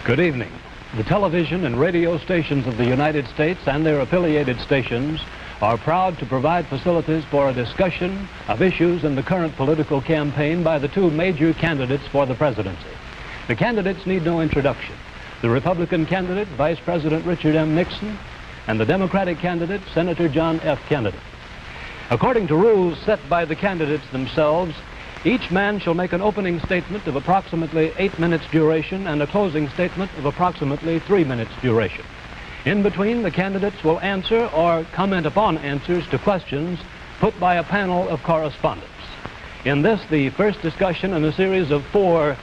Good evening. The television and radio stations of the United States and their affiliated stations are proud to provide facilities for a discussion of issues in the current political campaign by the two major candidates for the presidency. The candidates need no introduction. The Republican candidate, Vice President Richard M. Nixon, and the Democratic candidate, Senator John F. Kennedy. According to rules set by the candidates themselves, each man shall make an opening statement of approximately 8 minutes duration and a closing statement of approximately 3 minutes duration. In between, the candidates will answer or comment upon answers to questions put by a panel of correspondents. In this, the first discussion in a series of 4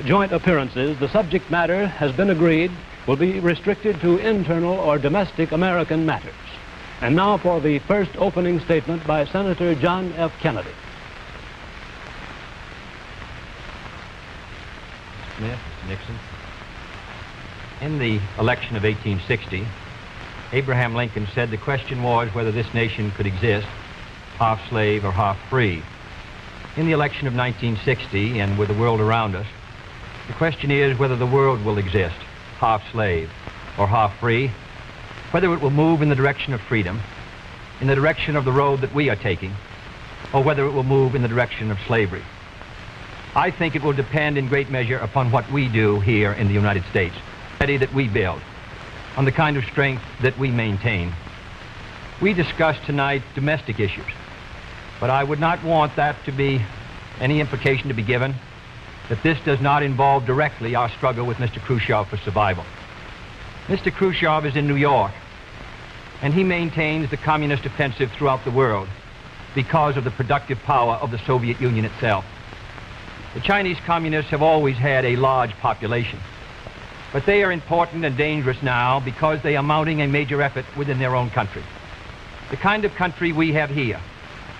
joint appearances, the subject matter has been agreed will be restricted to internal or domestic American matters. And now for the first opening statement by Senator John F. Kennedy. Smith, Nixon. In the election of 1860, Abraham Lincoln said the question was whether this nation could exist half slave or half free. In the election of 1960, and with the world around us, the question is whether the world will exist half slave or half free, whether it will move in the direction of freedom, in the direction of the road that we are taking, or whether it will move in the direction of slavery. I think it will depend in great measure upon what we do here in the United States, that we build, on the kind of strength that we maintain. We discussed tonight domestic issues, but I would not want that to be any implication to be given that this does not involve directly our struggle with Mr. Khrushchev for survival. Mr. Khrushchev is in New York, and he maintains the communist offensive throughout the world because of the productive power of the Soviet Union itself. The Chinese communists have always had a large population, but they are important and dangerous now because they are mounting a major effort within their own country. The kind of country we have here,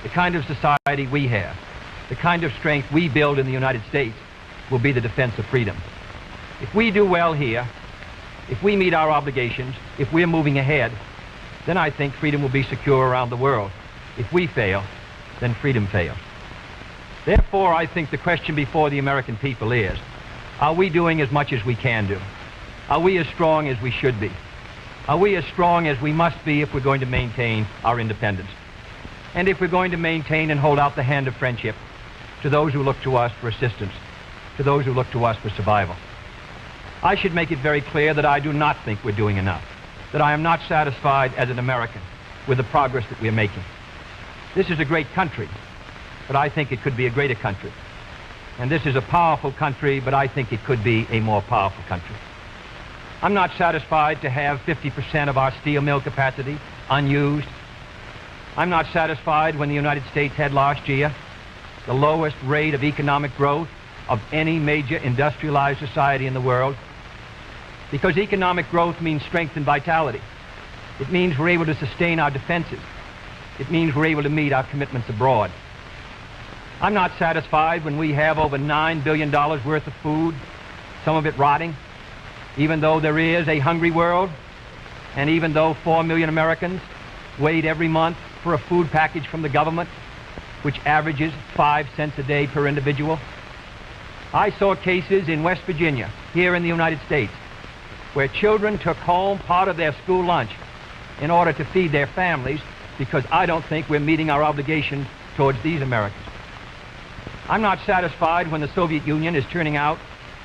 the kind of society we have, the kind of strength we build in the United States will be the defense of freedom. If we do well here, if we meet our obligations, if we're moving ahead, then I think freedom will be secure around the world. If we fail, then freedom fails. Therefore, I think the question before the American people is, are we doing as much as we can do? Are we as strong as we should be? Are we as strong as we must be if we're going to maintain our independence? And if we're going to maintain and hold out the hand of friendship to those who look to us for assistance, to those who look to us for survival? I should make it very clear that I do not think we're doing enough, that I am not satisfied as an American with the progress that we're making. This is a great country, but I think it could be a greater country. And this is a powerful country, but I think it could be a more powerful country. I'm not satisfied to have 50% of our steel mill capacity unused. I'm not satisfied when the United States had last year the lowest rate of economic growth of any major industrialized society in the world, because economic growth means strength and vitality. It means we're able to sustain our defenses. It means we're able to meet our commitments abroad. I'm not satisfied when we have over $9 billion worth of food, some of it rotting, even though there is a hungry world, and even though 4 million Americans wait every month for a food package from the government, which averages 5 cents a day per individual. I saw cases in West Virginia, here in the United States, where children took home part of their school lunch in order to feed their families, because I don't think we're meeting our obligations towards these Americans. I'm not satisfied when the Soviet Union is turning out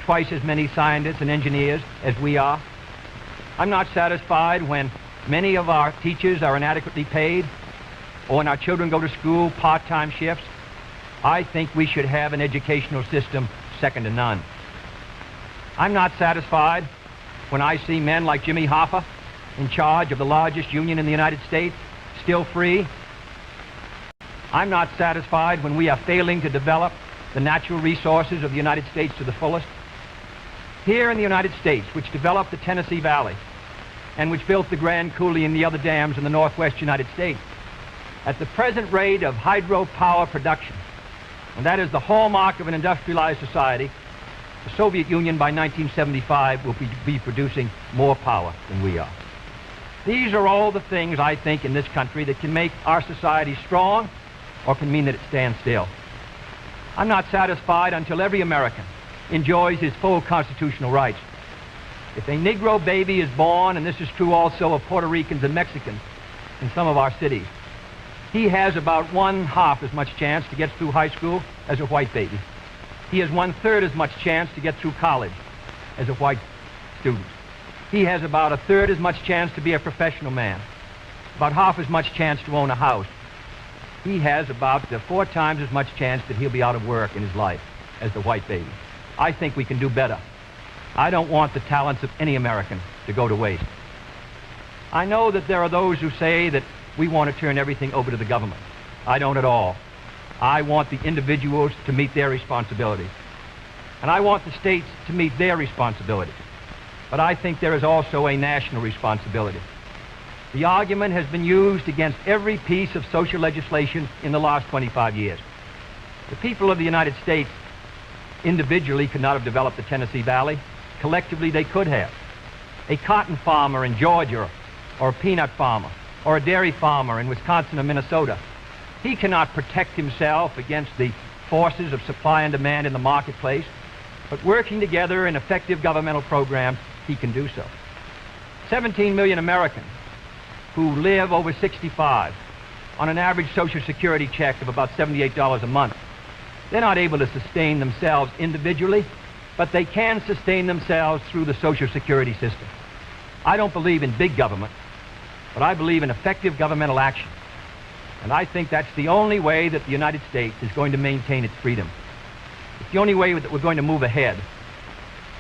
twice as many scientists and engineers as we are. I'm not satisfied when many of our teachers are inadequately paid, or when our children go to school part-time shifts. I think we should have an educational system second to none. I'm not satisfied when I see men like Jimmy Hoffa in charge of the largest union in the United States, still free. I'm not satisfied when we are failing to develop the natural resources of the United States to the fullest. Here in the United States, which developed the Tennessee Valley and which built the Grand Coulee and the other dams in the northwest United States, at the present rate of hydropower production, and that is the hallmark of an industrialized society, the Soviet Union by 1975 will be producing more power than we are. These are all the things, I think, in this country that can make our society strong or can mean that it stands still. I'm not satisfied until every American enjoys his full constitutional rights. If a Negro baby is born, and this is true also of Puerto Ricans and Mexicans in some of our cities, he has about 1/2 as much chance to get through high school as a white baby. He has 1/3 as much chance to get through college as a white student. He has about 1/3 as much chance to be a professional man, about 1/2 as much chance to own a house. He has about 4 times as much chance that he'll be out of work in his life as the white baby. I think we can do better. I don't want the talents of any American to go to waste. I know that there are those who say that we want to turn everything over to the government. I don't at all. I want the individuals to meet their responsibilities. And I want the states to meet their responsibilities. But I think there is also a national responsibility. The argument has been used against every piece of social legislation in the last 25 years. The people of the United States individually could not have developed the Tennessee Valley. Collectively, they could have. A cotton farmer in Georgia, or a peanut farmer, or a dairy farmer in Wisconsin or Minnesota, he cannot protect himself against the forces of supply and demand in the marketplace, but working together in effective governmental programs, he can do so. 17 million Americans who live over 65 on an average Social Security check of about $78 a month. They're not able to sustain themselves individually, but they can sustain themselves through the Social Security system. I don't believe in big government, but I believe in effective governmental action. And I think that's the only way that the United States is going to maintain its freedom. It's the only way that we're going to move ahead.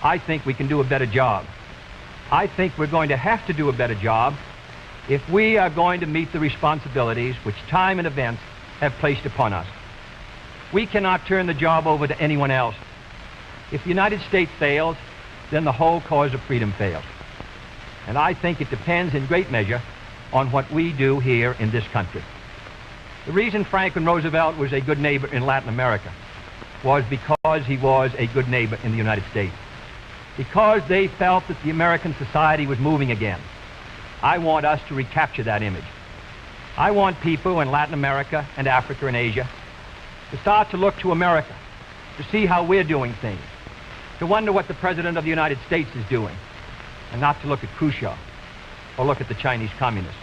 I think we can do a better job. I think we're going to have to do a better job if we are going to meet the responsibilities which time and events have placed upon us. We cannot turn the job over to anyone else. If the United States fails, then the whole cause of freedom fails. And I think it depends in great measure on what we do here in this country. The reason Franklin Roosevelt was a good neighbor in Latin America was because he was a good neighbor in the United States. Because they felt that the American society was moving again. I want us to recapture that image. I want people in Latin America and Africa and Asia to start to look to America, to see how we're doing things, to wonder what the President of the United States is doing, and not to look at Khrushchev or look at the Chinese communists.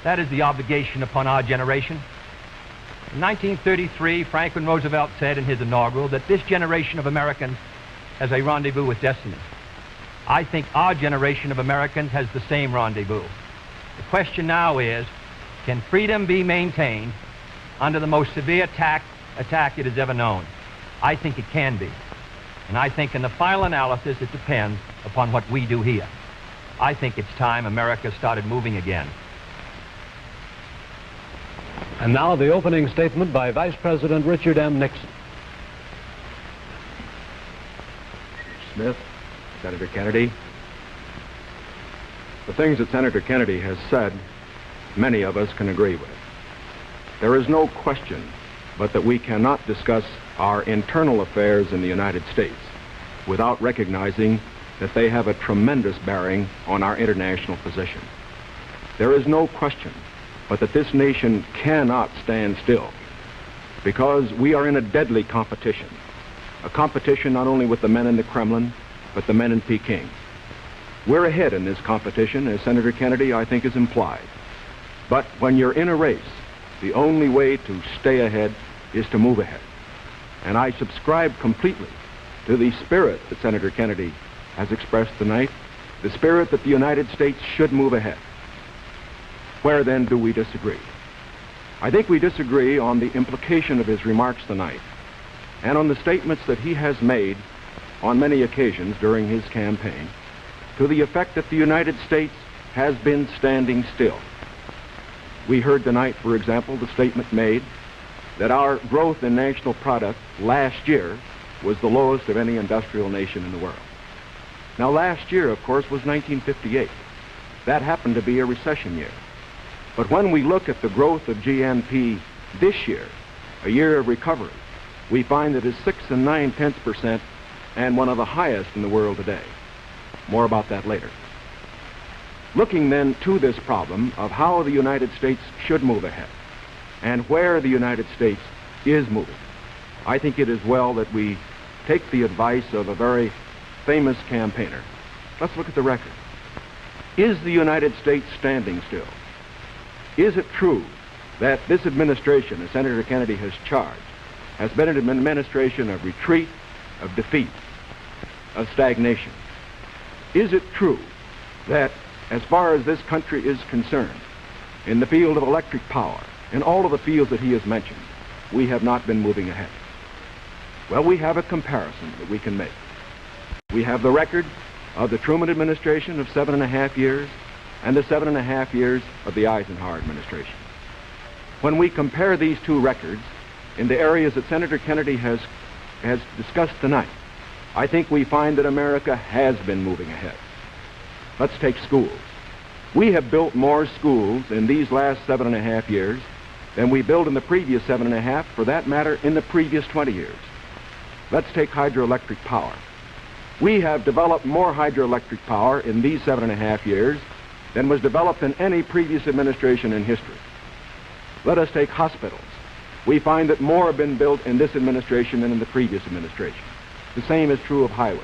That is the obligation upon our generation. In 1933, Franklin Roosevelt said in his inaugural that this generation of Americans has a rendezvous with destiny. I think our generation of Americans has the same rendezvous. The question now is, can freedom be maintained under the most severe attack it has ever known? I think it can be. And I think in the final analysis, it depends upon what we do here. I think it's time America started moving again. And now the opening statement by Vice President Richard M. Nixon. Smith, Senator Kennedy. The things that Senator Kennedy has said, many of us can agree with. There is no question but that we cannot discuss our internal affairs in the United States without recognizing that they have a tremendous bearing on our international position. There is no question but that this nation cannot stand still because we are in a deadly competition. A competition not only with the men in the Kremlin, but the men in Peking. We're ahead in this competition, as Senator Kennedy, I think, has implied. But when you're in a race, the only way to stay ahead is to move ahead. And I subscribe completely to the spirit that Senator Kennedy has expressed tonight, the spirit that the United States should move ahead. Where then do we disagree? I think we disagree on the implication of his remarks tonight and on the statements that he has made on many occasions during his campaign to the effect that the United States has been standing still. We heard tonight, for example, the statement made that our growth in national product last year was the lowest of any industrial nation in the world. Now, last year, of course, was 1958. That happened to be a recession year. But when we look at the growth of GNP this year, a year of recovery, we find that it's 6 9/10% and one of the highest in the world today. More about that later. Looking then to this problem of how the United States should move ahead and where the United States is moving, I think it is well that we take the advice of a very famous campaigner, Let's look at the record. Is the United States standing still? Is it true that this administration, as Senator Kennedy has charged, has been an administration of retreat, of defeat, of stagnation? Is it true that as far as this country is concerned, in the field of electric power, in all of the fields that he has mentioned, we have not been moving ahead? Well, we have a comparison that we can make. We have the record of the Truman administration of 7.5 years and the 7.5 years of the Eisenhower administration. When we compare these two records in the areas that Senator Kennedy has discussed tonight, I think we find that America has been moving ahead. Let's take schools. We have built more schools in these last 7.5 years than we built in the previous 7.5, for that matter, in the previous 20 years. Let's take hydroelectric power. We have developed more hydroelectric power in these 7.5 years than was developed in any previous administration in history. Let us take hospitals. We find that more have been built in this administration than in the previous administration. The same is true of highways.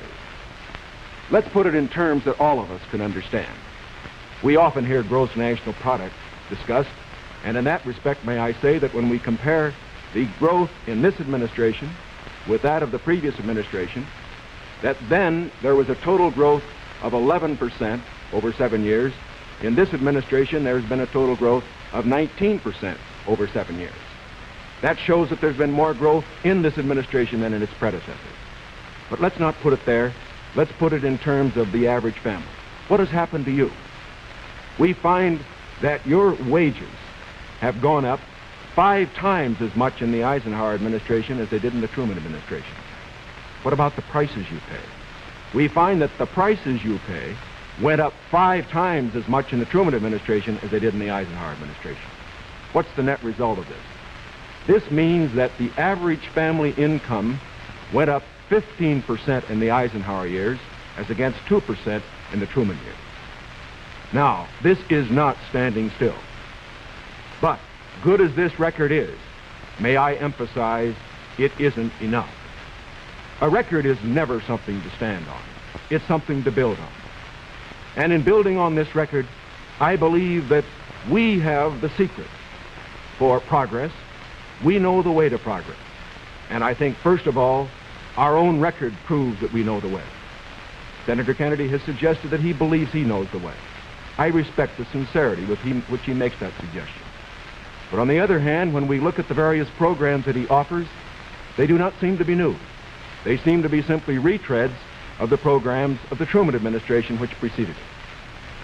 Let's put it in terms that all of us can understand. We often hear gross national product discussed, and in that respect, may I say that when we compare the growth in this administration with that of the previous administration, that then there was a total growth of 11% over 7 years. In this administration, there's been a total growth of 19% over 7 years. That shows that there's been more growth in this administration than in its predecessors. But let's not put it there. Let's put it in terms of the average family. What has happened to you? We find that your wages have gone up 5 times as much in the Eisenhower administration as they did in the Truman administration. What about the prices you pay? We find that the prices you pay went up 5 times as much in the Truman administration as they did in the Eisenhower administration. What's the net result of this? This means that the average family income went up 15% in the Eisenhower years as against 2% in the Truman years. Now, this is not standing still. But, good as this record is, may I emphasize, it isn't enough. A record is never something to stand on. It's something to build on. And in building on this record, I believe that we have the secret for progress. We know the way to progress. And I think, first of all, our own record proves that we know the way. Senator Kennedy has suggested that he believes he knows the way. I respect the sincerity with which he makes that suggestion. But on the other hand, when we look at the various programs that he offers, they do not seem to be new. They seem to be simply retreads of the programs of the Truman administration which preceded it.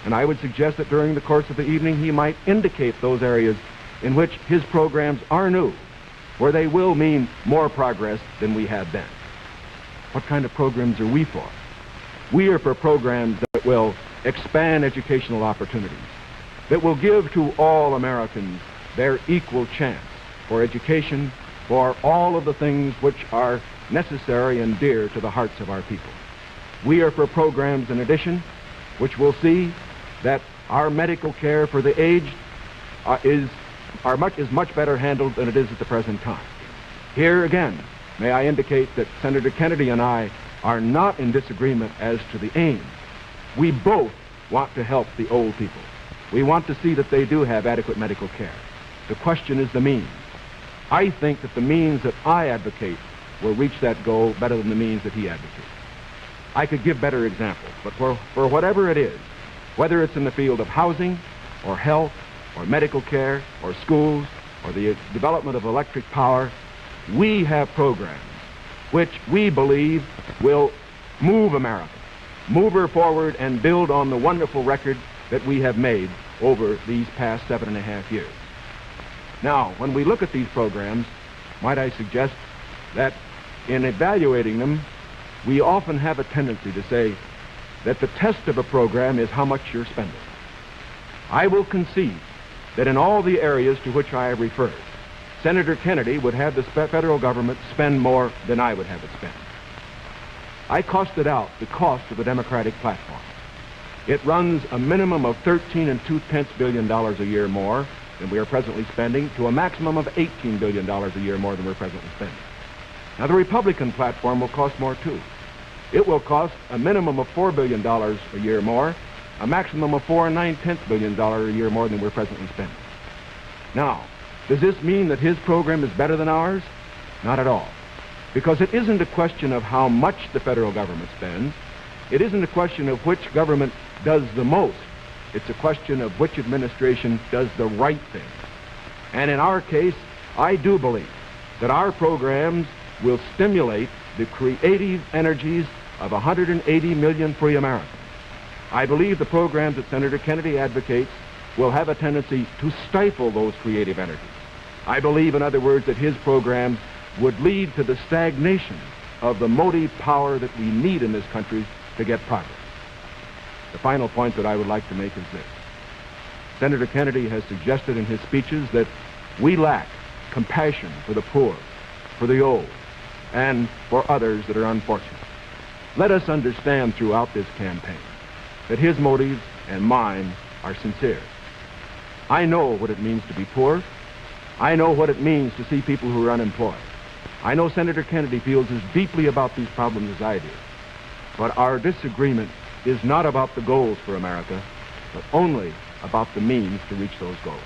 And I would suggest that during the course of the evening he might indicate those areas in which his programs are new, where they will mean more progress than we had then. What kind of programs are we for? We are for programs that will expand educational opportunities, that will give to all Americans their equal chance for education, for all of the things which are necessary and dear to the hearts of our people. We are for programs, in addition, which will see that our medical care for the aged is much better handled than it is at the present time. Here again, may I indicate that Senator Kennedy and I are not in disagreement as to the aim. We both want to help the old people. We want to see that they do have adequate medical care. The question is the means. I think that the means that I advocate will reach that goal better than the means that he advocates. I could give better examples, but for whatever it is, whether it's in the field of housing, or health, or medical care, or schools, or the development of electric power, we have programs which we believe will move America, move her forward and build on the wonderful record that we have made over these past 7.5 years. Now, when we look at these programs, might I suggest that in evaluating them, we often have a tendency to say that the test of a program is how much you're spending. I will concede that in all the areas to which I have referred, Senator Kennedy would have the federal government spend more than I would have it spend. I costed out the cost of the Democratic platform. It runs a minimum of $13.2 billion a year more than we are presently spending to a maximum of $18 billion a year more than we're presently spending. Now, the Republican platform will cost more too. It will cost a minimum of $4 billion a year more, a maximum of $4.9 billion a year more than we're presently spending. Now, does this mean that his program is better than ours? Not at all. Because it isn't a question of how much the federal government spends. It isn't a question of which government does the most. It's a question of which administration does the right thing. And in our case, I do believe that our programs will stimulate the creative energies of 180 million free Americans. I believe the programs that Senator Kennedy advocates will have a tendency to stifle those creative energies. I believe, in other words, that his programs would lead to the stagnation of the motive power that we need in this country to get progress. The final point that I would like to make is this. Senator Kennedy has suggested in his speeches that we lack compassion for the poor, for the old, and for others that are unfortunate. Let us understand throughout this campaign that his motives and mine are sincere. I know what it means to be poor. I know what it means to see people who are unemployed. I know Senator Kennedy feels as deeply about these problems as I do. But our disagreement is not about the goals for America, but only about the means to reach those goals.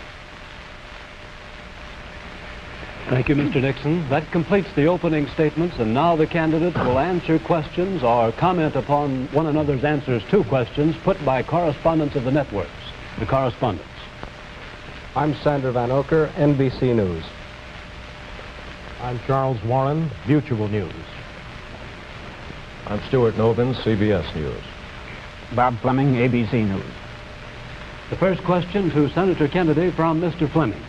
Thank you, Mr. Nixon. That completes the opening statements, and now the candidates will answer questions or comment upon one another's answers to questions put by correspondents of the networks. The correspondents. I'm Sander Van Oker, NBC News. I'm Charles Warren, Mutual News. I'm Stuart Novin, CBS News. Bob Fleming, ABC News. The first question to Senator Kennedy from Mr. Fleming.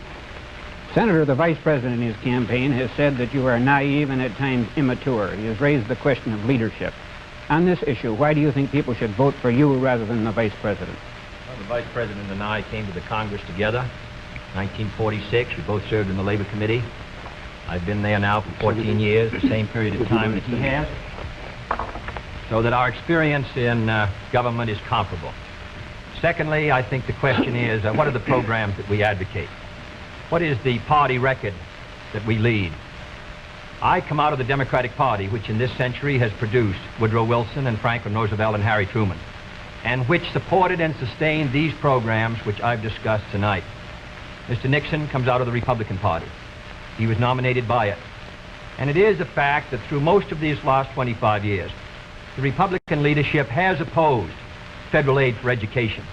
Senator, the Vice President in his campaign has said that you are naive and at times immature. He has raised the question of leadership. On this issue, why do you think people should vote for you rather than the Vice President? Well, the Vice President and I came to the Congress together, 1946. We both served in the Labor Committee. I've been there now for 14 years, the same period of time that he has. So that our experience in government is comparable. Secondly, I think the question is, what are the programs that we advocate? What is the party record that we lead? I come out of the Democratic Party, which in this century has produced Woodrow Wilson and Franklin Roosevelt and Harry Truman, and which supported and sustained these programs which I've discussed tonight. Mr. Nixon comes out of the Republican Party. He was nominated by it. And it is a fact that through most of these last 25 years, the Republican leadership has opposed federal aid for education,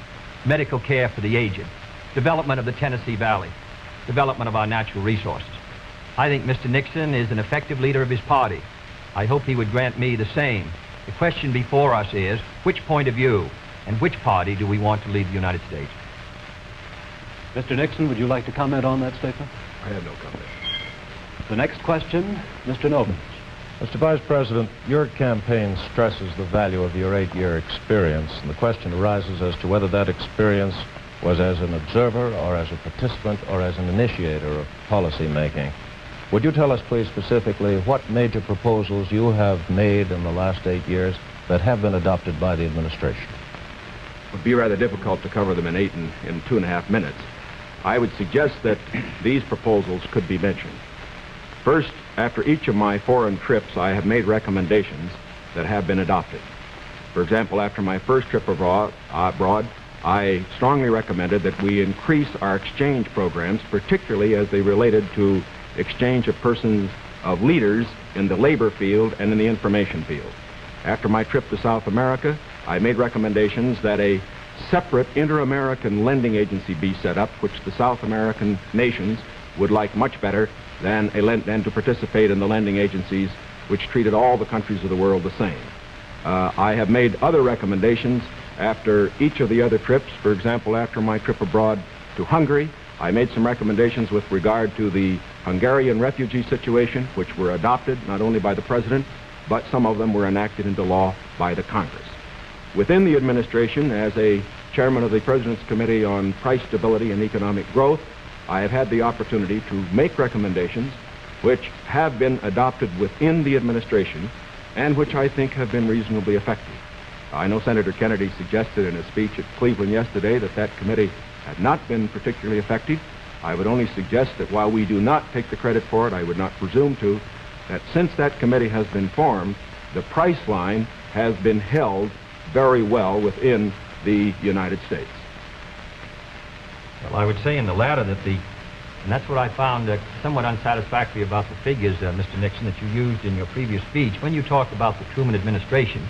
medical care for the aged, development of the Tennessee Valley, development of our natural resources. I think Mr. Nixon is an effective leader of his party. I hope he would grant me the same. The question before us is, which point of view and which party do we want to lead the United States? Mr. Nixon, would you like to comment on that statement? I have no comment. The next question, Mr. Novin. Mr. Vice President, your campaign stresses the value of your 8-year experience, and the question arises as to whether that experience was as an observer or as a participant or as an initiator of policy making. Would you tell us, please, specifically what major proposals you have made in the last 8 years that have been adopted by the administration? It would be rather difficult to cover them in 2.5 minutes. I would suggest that these proposals could be mentioned. First, after each of my foreign trips, I have made recommendations that have been adopted. For example, after my first trip abroad, I strongly recommended that we increase our exchange programs, particularly as they related to exchange of persons, of leaders in the labor field and in the information field. After my trip to South America, I made recommendations that a separate inter-American lending agency be set up, which the South American nations would like much better than to participate in the lending agencies which treated all the countries of the world the same. I have made other recommendations after each of the other trips. For example, after my trip abroad to Hungary, I made some recommendations with regard to the Hungarian refugee situation, which were adopted not only by the President, but some of them were enacted into law by the Congress. Within the administration, as a chairman of the President's Committee on Price Stability and Economic Growth, I have had the opportunity to make recommendations which have been adopted within the administration and which I think have been reasonably effective. I know Senator Kennedy suggested in a speech at Cleveland yesterday that that committee had not been particularly effective. I would only suggest that while we do not take the credit for it, I would not presume to, that since that committee has been formed, the price line has been held very well within the United States. Well, I would say in the latter that and that's what I found somewhat unsatisfactory about the figures, Mr. Nixon, that you used in your previous speech. When you talked about the Truman administration,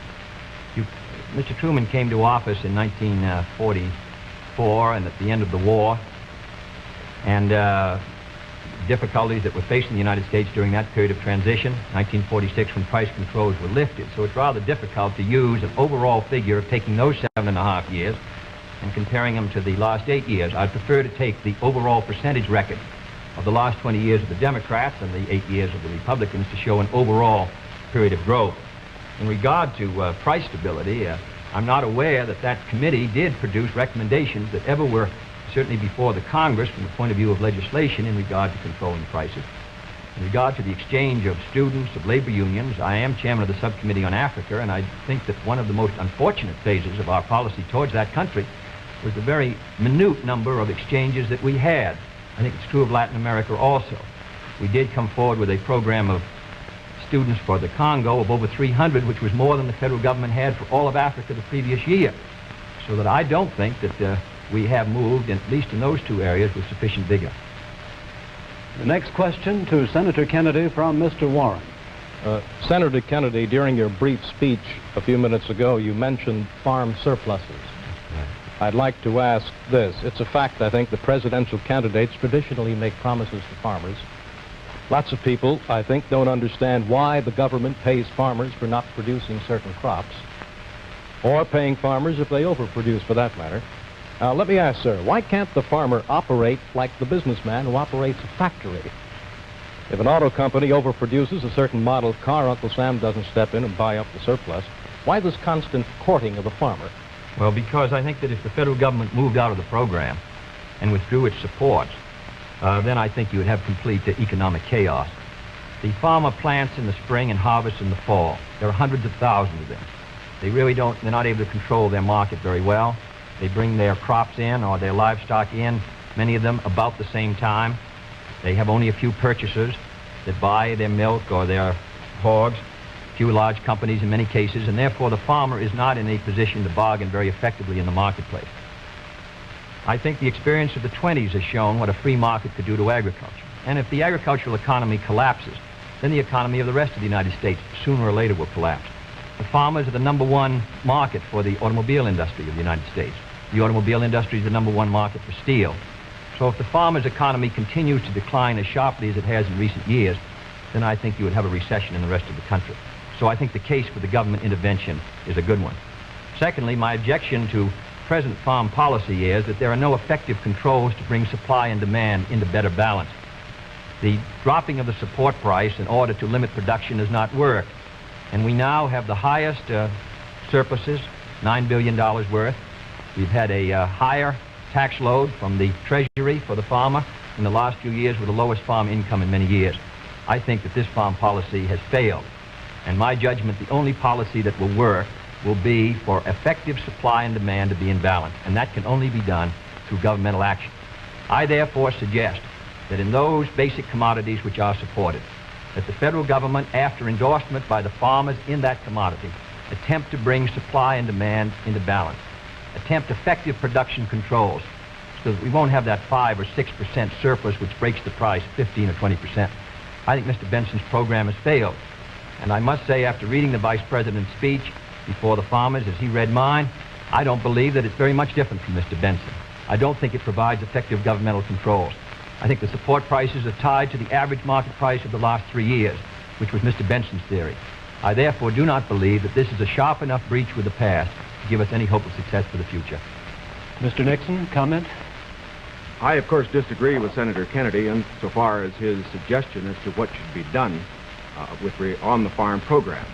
Mr. Truman came to office in 1944 and at the end of the war, and difficulties that were facing the United States during that period of transition, 1946 when price controls were lifted. So it's rather difficult to use an overall figure of taking those 7.5 years and comparing them to the last 8 years. I'd prefer to take the overall percentage record of the last 20 years of the Democrats and the 8 years of the Republicans to show an overall period of growth. In regard to price stability, I'm not aware that that committee did produce recommendations that ever were certainly before the Congress from the point of view of legislation in regard to controlling prices. In regard to the exchange of students, of labor unions, I am chairman of the subcommittee on Africa, and I think that one of the most unfortunate phases of our policy towards that country was the very minute number of exchanges that we had. I think it's true of Latin America also. We did come forward with a program of students for the Congo of over 300, which was more than the federal government had for all of Africa the previous year. So that I don't think that we have moved, at least in those two areas, with sufficient vigor. The next question to Senator Kennedy from Mr. Warren. Senator Kennedy, during your brief speech a few minutes ago, you mentioned farm surpluses. I'd like to ask this. It's a fact, I think, the presidential candidates traditionally make promises to farmers. Lots of people, I think, don't understand why the government pays farmers for not producing certain crops, or paying farmers if they overproduce, for that matter. Let me ask, sir, why can't the farmer operate like the businessman who operates a factory? If an auto company overproduces a certain model car, Uncle Sam doesn't step in and buy up the surplus. Why this constant courting of the farmer? Well, because I think that if the federal government moved out of the program and withdrew its support, then I think you would have complete economic chaos. The farmer plants in the spring and harvests in the fall. There are hundreds of thousands of them. They're not able to control their market very well. They bring their crops in or their livestock in, many of them about the same time. They have only a few purchasers that buy their milk or their hogs, few large companies in many cases, and therefore the farmer is not in a position to bargain very effectively in the marketplace. I think the experience of the 20s has shown what a free market could do to agriculture. And if the agricultural economy collapses, then the economy of the rest of the United States sooner or later will collapse. The farmers are the #1 market for the automobile industry of the United States. The automobile industry is the #1 market for steel. So if the farmer's economy continues to decline as sharply as it has in recent years, then I think you would have a recession in the rest of the country. So I think the case for the government intervention is a good one. Secondly, my objection to present farm policy is that there are no effective controls to bring supply and demand into better balance. The dropping of the support price in order to limit production does not work. And we now have the highest surpluses, $9 billion worth. We've had a higher tax load from the Treasury for the farmer in the last few years with the lowest farm income in many years. I think that this farm policy has failed. And my judgment, the only policy that will work will be for effective supply and demand to be in balance. And that can only be done through governmental action. I therefore suggest that in those basic commodities which are supported, that the federal government, after endorsement by the farmers in that commodity, attempt to bring supply and demand into balance. Attempt effective production controls so that we won't have that 5 or 6% surplus which breaks the price 15 or 20%. I think Mr. Benson's program has failed. And I must say, after reading the Vice President's speech before the farmers as he read mine, I don't believe that it's very much different from Mr. Benson. I don't think it provides effective governmental controls. I think the support prices are tied to the average market price of the last 3 years, which was Mr. Benson's theory. I therefore do not believe that this is a sharp enough breach with the past to give us any hope of success for the future. Mr. Nixon, comment? I, of course, disagree with Senator Kennedy insofar as his suggestion as to what should be done on the farm program.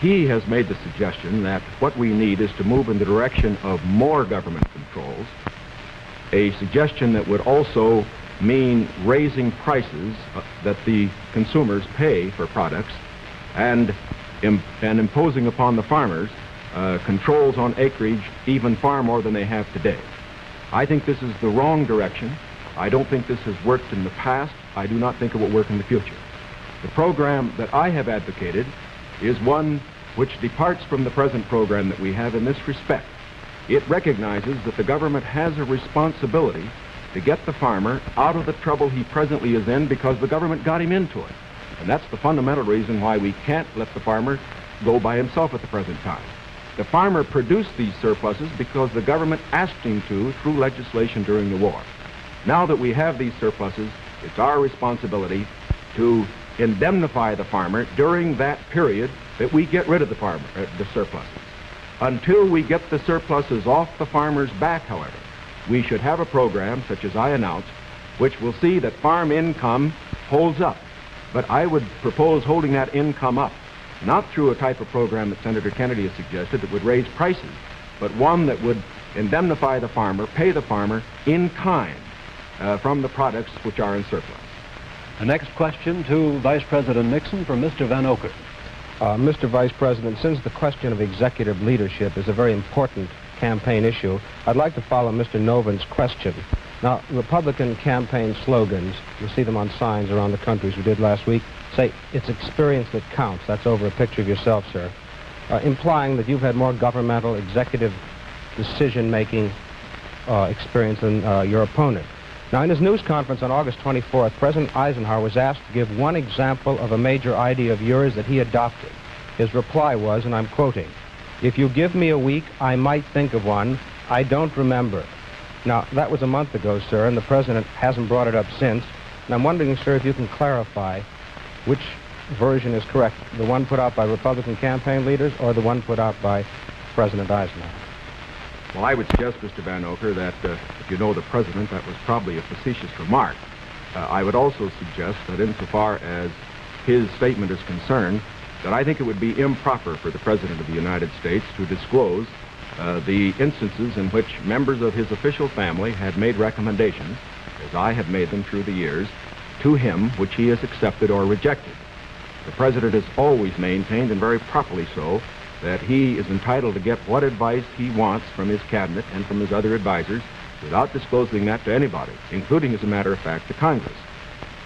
He has made the suggestion that what we need is to move in the direction of more government controls, a suggestion that would also mean raising prices that the consumers pay for products and imposing upon the farmers controls on acreage even far more than they have today. I think this is the wrong direction. I don't think this has worked in the past. I do not think it will work in the future. The program that I have advocated is one which departs from the present program that we have in this respect. It recognizes that the government has a responsibility to get the farmer out of the trouble he presently is in because the government got him into it. And that's the fundamental reason why we can't let the farmer go by himself at the present time. The farmer produced these surpluses because the government asked him to through legislation during the war. Now that we have these surpluses, it's our responsibility to indemnify the farmer during that period that we get rid of the surpluses. Until we get the surpluses off the farmer's back, however, we should have a program, such as I announced, which will see that farm income holds up. But I would propose holding that income up, not through a type of program that Senator Kennedy has suggested that would raise prices, but one that would indemnify the farmer, pay the farmer in kind from the products which are in surplus. The next question to Vice President Nixon from Mr. Van Oker. Mr. Vice President, since the question of executive leadership is a very important campaign issue, I'd like to follow Mr. Noven's question. Now, Republican campaign slogans, you see them on signs around the country, as we did last week, say, it's experience that counts. That's over a picture of yourself, sir, implying that you've had more governmental executive decision-making experience than your opponent. Now, in his news conference on August 24th, President Eisenhower was asked to give one example of a major idea of yours that he adopted. His reply was, and I'm quoting, "If you give me a week, I might think of one. I don't remember." Now, that was a month ago, sir, and the President hasn't brought it up since. And I'm wondering, sir, if you can clarify which version is correct, the one put out by Republican campaign leaders or the one put out by President Eisenhower? Well, I would suggest, Mr. Van Oker, that if you know the President, that was probably a facetious remark. I would also suggest that insofar as his statement is concerned, that I think it would be improper for the President of the United States to disclose the instances in which members of his official family had made recommendations, as I have made them through the years, to him which he has accepted or rejected. The President has always maintained, and very properly so, that he is entitled to get what advice he wants from his cabinet and from his other advisors without disclosing that to anybody, including, as a matter of fact, to Congress.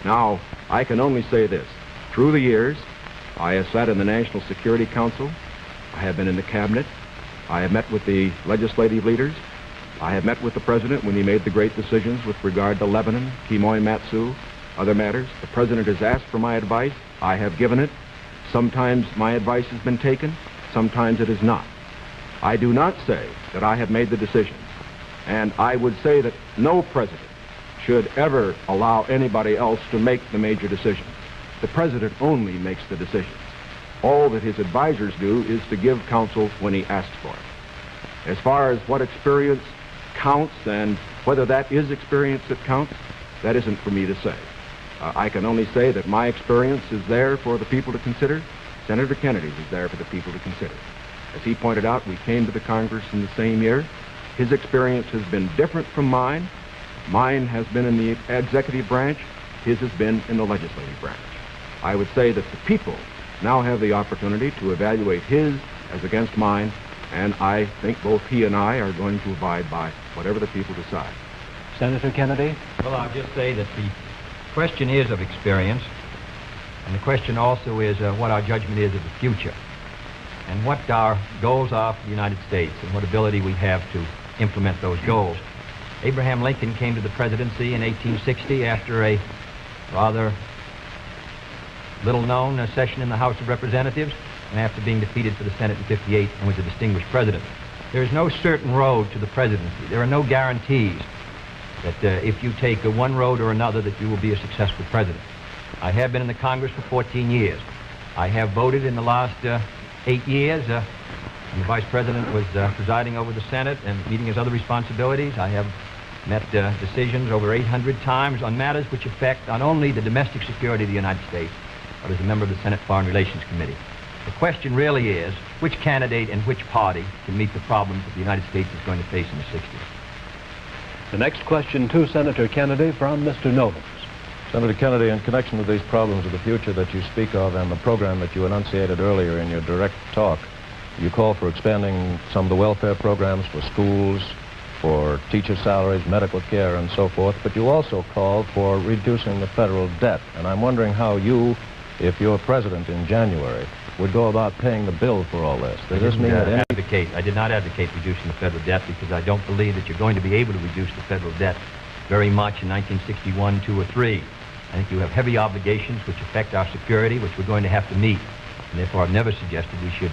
Now, I can only say this. Through the years, I have sat in the National Security Council. I have been in the cabinet. I have met with the legislative leaders. I have met with the President when he made the great decisions with regard to Lebanon, Quemoy Matsu, other matters. The President has asked for my advice. I have given it. Sometimes my advice has been taken. Sometimes it is not. I do not say that I have made the decisions, and I would say that no president should ever allow anybody else to make the major decisions. The President only makes the decisions. All that his advisors do is to give counsel when he asks for it. As far as what experience counts and whether that is experience that counts, that isn't for me to say. I can only say that my experience is there for the people to consider. Senator Kennedy's is there for the people to consider. As he pointed out, we came to the Congress in the same year. His experience has been different from mine. Mine has been in the executive branch. His has been in the legislative branch. I would say that the people now have the opportunity to evaluate his as against mine, and I think both he and I are going to abide by whatever the people decide. Senator Kennedy? Well, I'll just say that the question is of experience, and the question also is what our judgment is of the future, and what our goals are for the United States, and what ability we have to implement those goals. Abraham Lincoln came to the presidency in 1860 after a rather little-known session in the House of Representatives, and after being defeated for the Senate in 58 and was a distinguished president. There is no certain road to the presidency. There are no guarantees that if you take one road or another that you will be a successful president. I have been in the Congress for 14 years. I have voted in the last 8 years. And the Vice President was presiding over the Senate and meeting his other responsibilities. I have met decisions over 800 times on matters which affect not only the domestic security of the United States, but as a member of the Senate Foreign Relations Committee. The question really is which candidate and which party can meet the problems that the United States is going to face in the 60s. The next question to Senator Kennedy from Mr. Novens. Senator Kennedy, in connection with these problems of the future that you speak of and the program that you enunciated earlier in your direct talk, you call for expanding some of the welfare programs for schools, for teacher salaries, medical care, and so forth, but you also call for reducing the federal debt. And I'm wondering how you, if you're president in January, would go about paying the bill for all this? Does this mean that I did not advocate reducing the federal debt because I don't believe that you're going to be able to reduce the federal debt very much in 1961, 2, or 3. I think you have heavy obligations which affect our security, which we're going to have to meet. And therefore, I've never suggested we should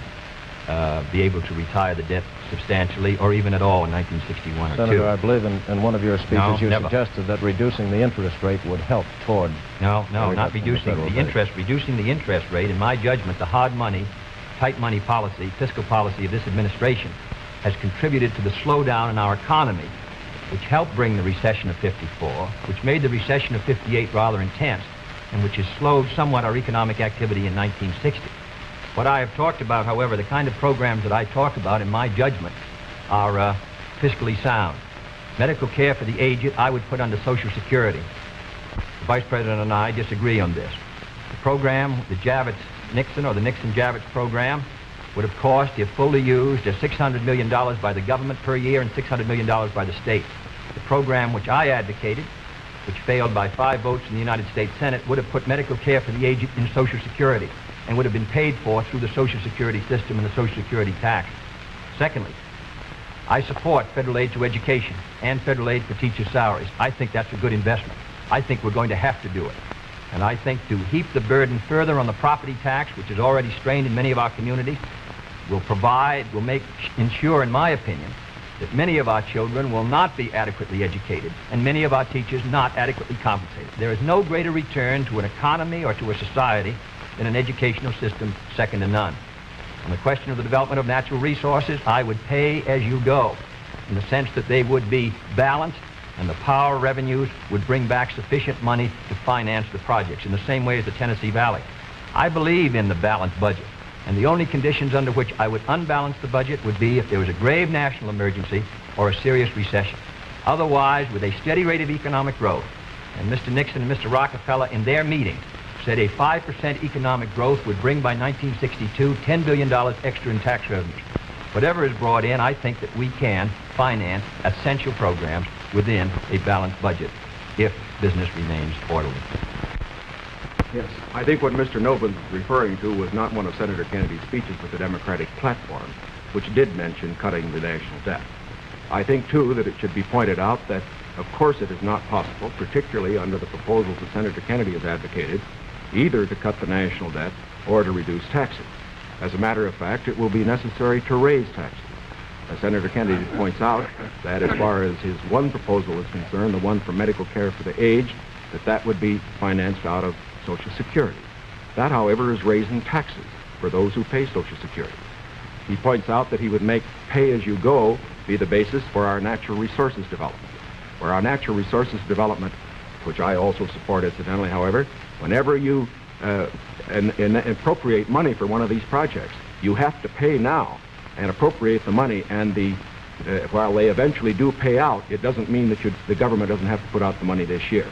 be able to retire the debt substantially or even at all in 1961 or 2. Senator, I believe in one of your speeches you suggested that reducing the interest rate would help toward... No, not reducing the interest. Reducing the interest rate, in my judgment, the hard money, tight money policy, fiscal policy of this administration has contributed to the slowdown in our economy, which helped bring the recession of '54, which made the recession of '58 rather intense, and which has slowed somewhat our economic activity in 1960. What I have talked about, however, the kind of programs that I talk about, in my judgment, are fiscally sound. Medical care for the aged, I would put under Social Security. The Vice President and I disagree on this. The program, the Javits-Nixon or the Nixon-Javits program, would have cost, if fully used, $600 million by the government per year and $600 million by the state. The program which I advocated, which failed by 5 votes in the United States Senate, would have put medical care for the aged in Social Security and would have been paid for through the Social Security system and the Social Security tax. Secondly, I support federal aid to education and federal aid for teachers' salaries. I think that's a good investment. I think we're going to have to do it. And I think to heap the burden further on the property tax, which is already strained in many of our communities, will ensure, in my opinion, that many of our children will not be adequately educated and many of our teachers not adequately compensated. There is no greater return to an economy or to a society than an educational system second to none. On the question of the development of natural resources, I would pay as you go, in the sense that they would be balanced and the power revenues would bring back sufficient money to finance the projects in the same way as the Tennessee Valley. I believe in the balanced budget, and the only conditions under which I would unbalance the budget would be if there was a grave national emergency or a serious recession. Otherwise, with a steady rate of economic growth, and Mr. Nixon and Mr. Rockefeller in their meeting said a 5% economic growth would bring by 1962 $10 billion extra in tax revenues. Whatever is brought in, I think that we can finance essential programs within a balanced budget if business remains orderly. Yes, I think what Mr. Noble was referring to was not one of Senator Kennedy's speeches, but the Democratic platform, which did mention cutting the national debt. I think, too, that it should be pointed out that, of course, it is not possible, particularly under the proposals that Senator Kennedy has advocated, either to cut the national debt or to reduce taxes. As a matter of fact, it will be necessary to raise taxes. As Senator Kennedy points out, that as far as his one proposal is concerned, the one for medical care for the aged, that would be financed out of Social Security. That, however, is raising taxes for those who pay Social Security. He points out that he would make pay-as-you-go be the basis for our natural resources development. Where our natural resources development, which I also support incidentally, however, whenever you appropriate money for one of these projects, you have to pay now and appropriate the money, and while they eventually do pay out, it doesn't mean that the government doesn't have to put out the money this year.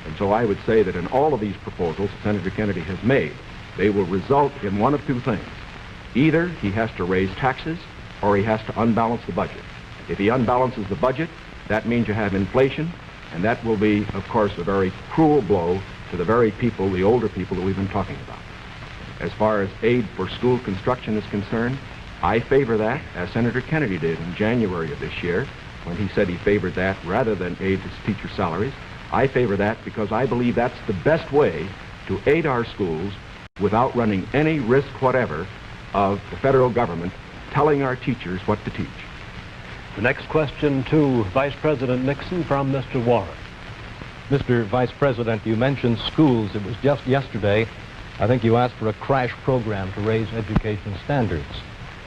And so I would say that in all of these proposals that Senator Kennedy has made, they will result in one of two things. Either he has to raise taxes or he has to unbalance the budget. If he unbalances the budget, that means you have inflation, and that will be, of course, a very cruel blow to the very people, the older people that we've been talking about. As far as aid for school construction is concerned, I favor that, as Senator Kennedy did in January of this year, when he said he favored that rather than aid to teacher salaries. I favor that because I believe that's the best way to aid our schools without running any risk whatever of the federal government telling our teachers what to teach. The next question to Vice President Nixon from Mr. Warren. Mr. Vice President, you mentioned schools. It was just yesterday, I think you asked for a crash program to raise education standards.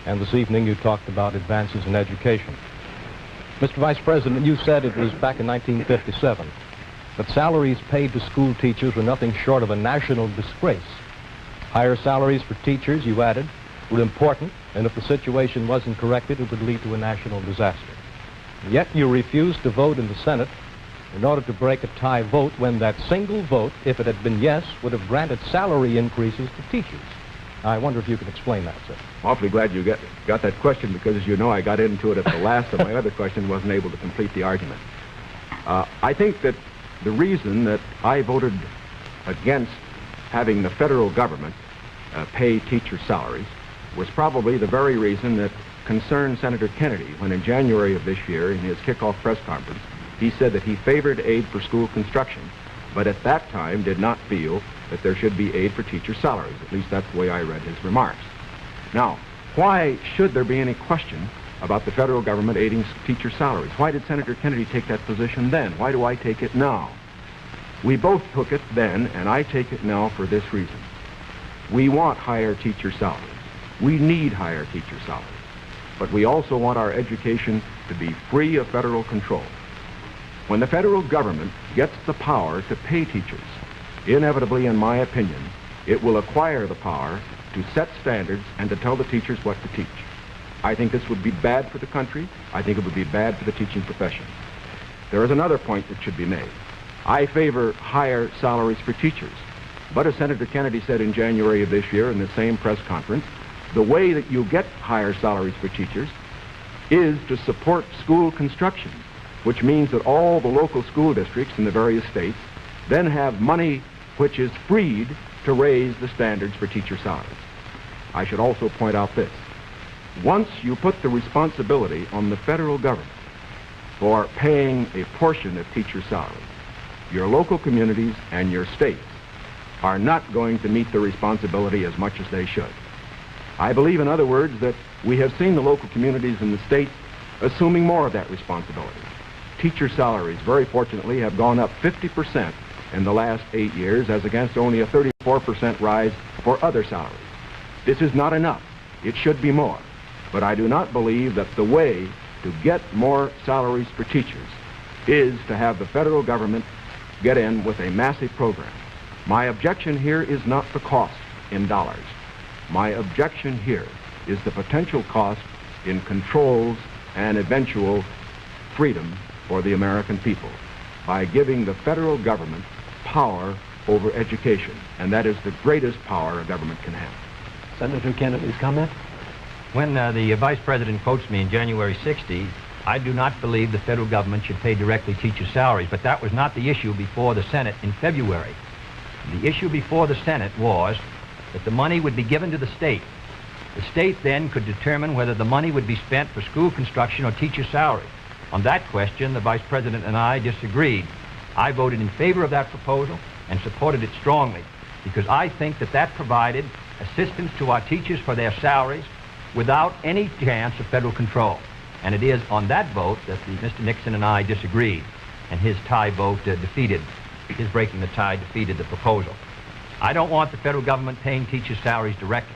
And this evening you talked about advances in education. Mr. Vice President, you said it was back in 1957 that salaries paid to school teachers were nothing short of a national disgrace. Higher salaries for teachers, you added, were important, and if the situation wasn't corrected, it would lead to a national disaster. Yet you refused to vote in the Senate in order to break a tie vote when that single vote, if it had been yes, would have granted salary increases to teachers. I wonder if you can explain that, sir. Awfully glad you got that question, because as you know, I got into it at the last of my other question, wasn't able to complete the argument. I think that the reason that I voted against having the federal government pay teacher salaries was probably the very reason that concerned Senator Kennedy when in January of this year in his kickoff press conference he said that he favored aid for school construction, but at that time did not feel that there should be aid for teacher salaries. At least that's the way I read his remarks. Now, why should there be any question about the federal government aiding teacher salaries? Why did Senator Kennedy take that position then? Why do I take it now? We both took it then, and I take it now for this reason. We want higher teacher salaries. We need higher teacher salaries. But we also want our education to be free of federal control. When the federal government gets the power to pay teachers, inevitably, in my opinion, it will acquire the power to set standards and to tell the teachers what to teach. I think this would be bad for the country. I think it would be bad for the teaching profession. There is another point that should be made. I favor higher salaries for teachers. But as Senator Kennedy said in January of this year in the same press conference, the way that you get higher salaries for teachers is to support school construction, which means that all the local school districts in the various states then have money which is freed to raise the standards for teacher salaries. I should also point out this. Once you put the responsibility on the federal government for paying a portion of teacher salaries, your local communities and your states are not going to meet the responsibility as much as they should. I believe, in other words, that we have seen the local communities in the states assuming more of that responsibility. Teacher salaries, very fortunately, have gone up 50% in the last 8 years, as against only a 34% rise for other salaries. This is not enough. It should be more. But I do not believe that the way to get more salaries for teachers is to have the federal government get in with a massive program. My objection here is not the cost in dollars. My objection here is the potential cost in controls and eventual freedom for the American people by giving the federal government power over education, and that is the greatest power a government can have. Senator Kennedy's comment? When the Vice President quotes me in January 60, I do not believe the federal government should pay directly teacher salaries, but that was not the issue before the Senate in February. The issue before the Senate was that the money would be given to the state. The state then could determine whether the money would be spent for school construction or teacher salaries. On that question, the Vice President and I disagreed. I voted in favor of that proposal and supported it strongly because I think that that provided assistance to our teachers for their salaries without any chance of federal control. And it is on that vote that Mr. Nixon and I disagreed, and his tie vote defeated. His breaking the tie defeated the proposal. I don't want the federal government paying teachers' salaries directly.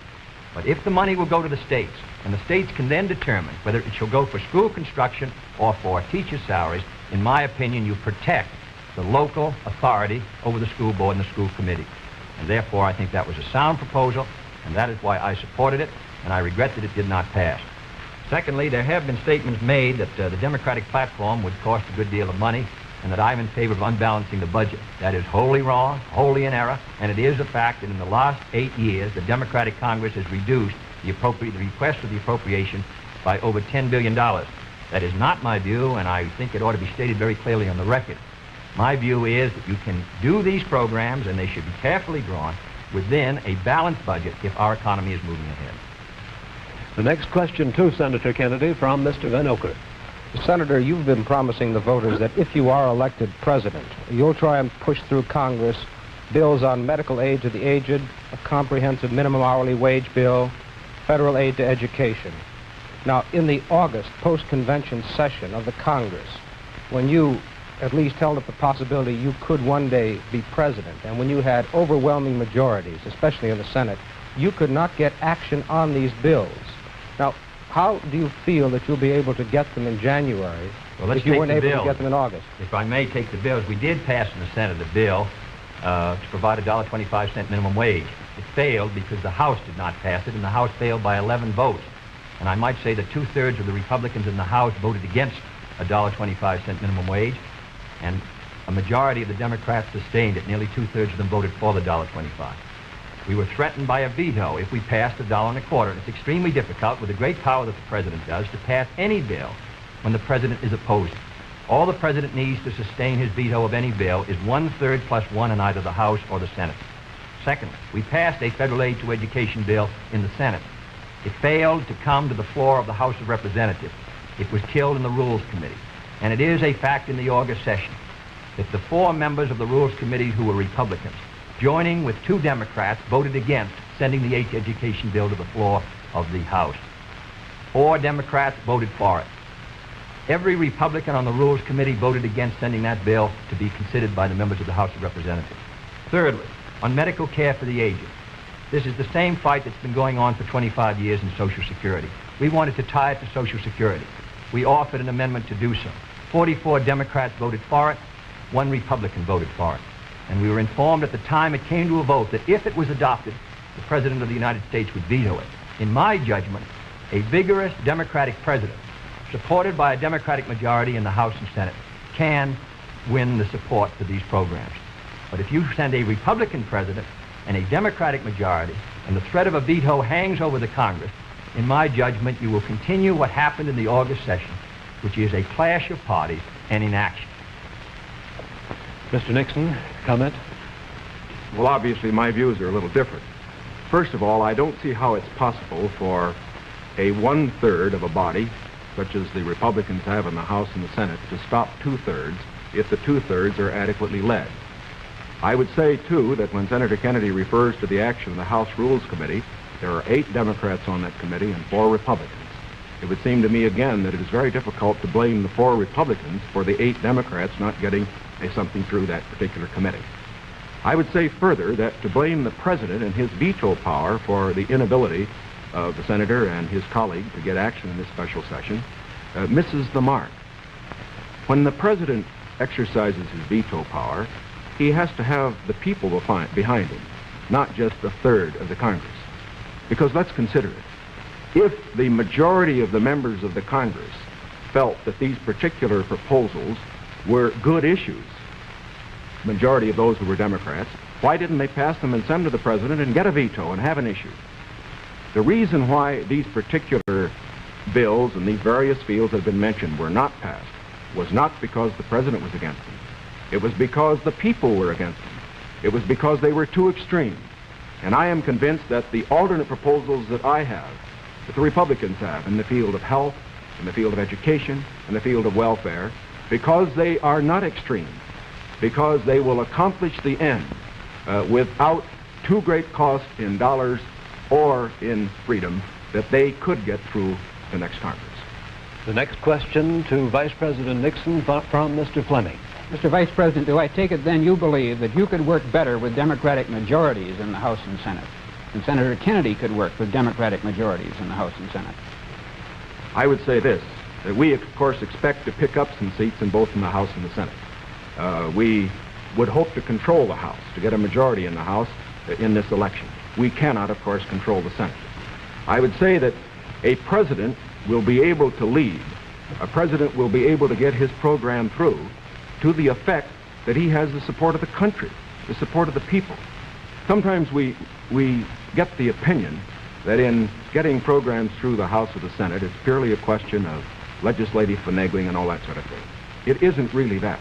But if the money will go to the states, and the states can then determine whether it shall go for school construction or for teachers' salaries, in my opinion, you protect the local authority over the school board and the school committee. And therefore, I think that was a sound proposal, and that is why I supported it, and I regret that it did not pass. Secondly, there have been statements made that the Democratic platform would cost a good deal of money, and that I'm in favor of unbalancing the budget. That is wholly wrong, wholly in error, and it is a fact that in the last 8 years, the Democratic Congress has reduced the request for the appropriation by over $10 billion. That is not my view, and I think it ought to be stated very clearly on the record. My view is that you can do these programs, and they should be carefully drawn within a balanced budget if our economy is moving ahead. The next question to Senator Kennedy from Mr. Van Oker. Senator, you've been promising the voters that if you are elected president, you'll try and push through Congress bills on medical aid to the aged, a comprehensive minimum hourly wage bill, federal aid to education. Now, in the August post-convention session of the Congress, when you at least held up the possibility you could one day be president, and when you had overwhelming majorities, especially in the Senate, you could not get action on these bills. Now, how do you feel that you'll be able to get them in January if you weren't able to get them in August? If I may take the bills, we did pass in the Senate a bill to provide a $1.25 minimum wage. It failed because the House did not pass it, and the House failed by 11 votes. And I might say that 2/3 of the Republicans in the House voted against a $1.25 minimum wage, and a majority of the Democrats sustained it. Nearly 2/3 of them voted for the $1.25. We were threatened by a veto if we passed a $1.25. It's extremely difficult, with the great power that the president does, to pass any bill when the president is opposed. All the president needs to sustain his veto of any bill is 1/3 +1 in either the House or the Senate. Secondly, we passed a federal aid to education bill in the Senate. It failed to come to the floor of the House of Representatives. It was killed in the Rules Committee. And it is a fact in the August session that the 4 members of the Rules Committee who were Republicans, joining with 2 Democrats, voted against sending the education bill to the floor of the House. 4 Democrats voted for it. Every Republican on the Rules Committee voted against sending that bill to be considered by the members of the House of Representatives. Thirdly, on medical care for the aged. This is the same fight that's been going on for 25 years in Social Security. We wanted to tie it to Social Security. We offered an amendment to do so. 44 Democrats voted for it. 1 Republican voted for it. And we were informed at the time it came to a vote that if it was adopted, the President of the United States would veto it. In my judgment, a vigorous Democratic president, supported by a Democratic majority in the House and Senate, can win the support for these programs. But if you send a Republican president and a Democratic majority, and the threat of a veto hangs over the Congress, in my judgment, you will continue what happened in the August session, which is a clash of parties and inaction. Mr. Nixon, comment? Well, obviously, my views are a little different. First of all, I don't see how it's possible for a 1/3 of a body, such as the Republicans have in the House and the Senate, to stop 2/3 if the 2/3 are adequately led. I would say, too, that when Senator Kennedy refers to the action of the House Rules Committee, there are 8 Democrats on that committee and 4 Republicans. It would seem to me, again, that it is very difficult to blame the 4 Republicans for the 8 Democrats not getting something through that particular committee. I would say further that to blame the President and his veto power for the inability of the Senator and his colleague to get action in this special session misses the mark. When the President exercises his veto power, he has to have the people behind him, not just a third of the Congress. Because let's consider it. If the majority of the members of the Congress felt that these particular proposals were good issues, majority of those who were Democrats, why didn't they pass them and send them to the President and get a veto and have an issue? The reason why these particular bills in these various fields that have been mentioned were not passed was not because the President was against them. It was because the people were against them. It was because they were too extreme. And I am convinced that the alternate proposals that I have, that the Republicans have in the field of health, in the field of education, in the field of welfare, because they are not extreme, because they will accomplish the end without too great cost in dollars or in freedom, that they could get through the next Congress. The next question to Vice President Nixon from Mr. Fleming. Mr. Vice President, do I take it then you believe that you could work better with Democratic majorities in the House and Senate, and Senator Kennedy could work with Democratic majorities in the House and Senate? I would say this, that we, of course, expect to pick up some seats in both in the House and the Senate. We would hope to control the House, to get a majority in the House in this election. We cannot, of course, control the Senate. I would say that a president will be able to lead. A president will be able to get his program through to the effect that he has the support of the country, the support of the people. Sometimes we get the opinion that in getting programs through the House or the Senate, it's purely a question of legislative finagling and all that sort of thing. It isn't really that.